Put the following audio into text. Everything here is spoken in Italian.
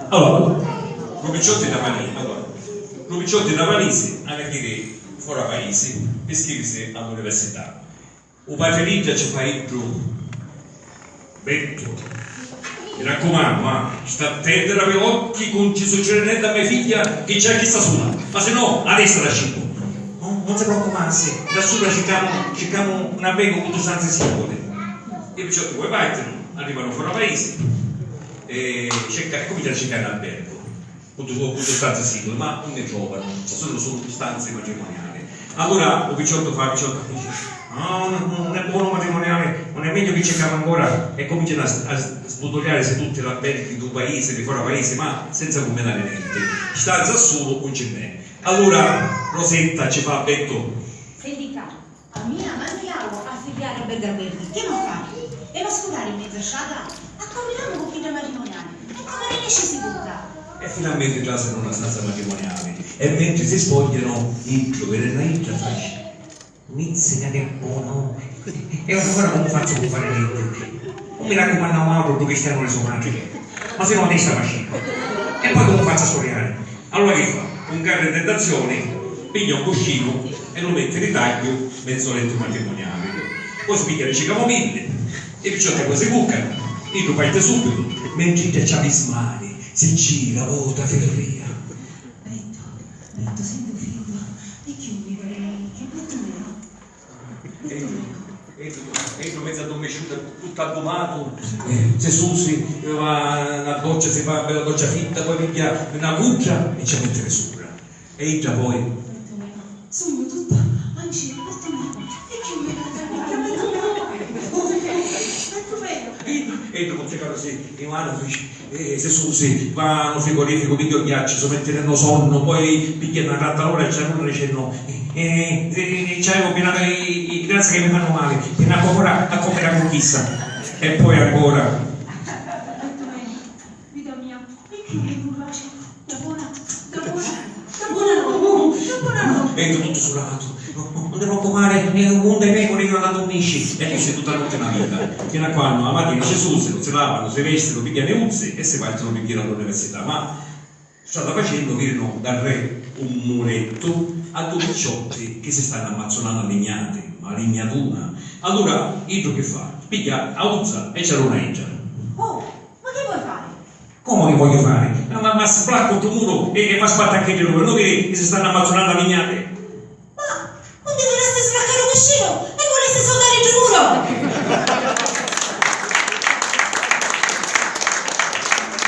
Allora, Rubicciotti da Palisi, alla fine fuori paese, e iscriversi all'università. O padre Ligia ci fa il giù. Betto, mi raccomando, sta attento per occhi con ci succederà a mia figlia che c'è chi sta sulla, ma se no adesso la cibo. Non si preoccuparsi, da sola cerchiamo un avvengo con due stanze singole. E perciò tu vuoi partire, arrivano fuori paese e cominciano a cercare un albergo con due stanze singole, ma non ne trovano, ci sono solo stanze matrimoniali. Allora il picciotto dice no, non è buono matrimoniale, non è meglio che cerchiamo ancora, e cominciano a sbottogliare se tutti gli alberghi di un paese, di fuori paese, ma senza combinare niente. Stanza solo non ce n'è. Allora Rosetta ci fa Betto. Senti qua, a mia mandiamo a figliare a Bergaberti, che non fai? E va a scudare in mezza strada, a combinare con figlia matrimoniale, e come ne esce si butta? E finalmente già sono una stanza matrimoniale, e mentre si spogliano, il giovane Naita fa un'inzina che buono, e ora non faccio per fare niente. Non mi raccomando a Mauro dove stanno le sue madri, ma se no adesso la scena. E poi come faccio a storiare? Allora che fa? Un carro di tentazione, piglia un cuscino e lo mette in ritaglio mezzo letto matrimoniale. Poi spicchia le camomille, e perciò che poi si bucano, e tu parte subito, mentre te c'ha bismare, si gira, vota, ferrovia. Betto, senti figlio, e chiudi che brutto Entro mezzo addormesciuto, tutto aggomato, se Susi va una doccia, si fa una bella doccia fitta, poi piglia una cuccia e ci mette sopra. E entra poi. Sono tutta anzi, e chiudi Entro con te così, in mano, se Susi va a un frigorifero, piglia il ghiaccio, si mette nel sonno, poi piglia una rattalora e c'è uno e dice no. C'avevo i grazie che mi fanno male, fino ancora a come la conquista. E poi ancora. Vita mia, e che mi piace? Da buona. Entro tutto solato, non devo comare, un mondo ai pecore che non la dormisci. E esce tutta la notte una vita. Fino a quando la mattina c'è Susi, non si lavano, si vestono, pigliano le uzze e si partono per dire all'università. Ma strada facendo vedono dal re un muretto a due picciotti che si stanno ammazzonando a legnate, ma legnatuna. Allora Idro che fa? Piglia a uzza e c'era una eggia. Oh, ma che vuoi fare? Come che voglio fare? Ma sblacco il tuo muro e ma sbatta anche di loro, non vedi che si stanno ammazzonando a legnate?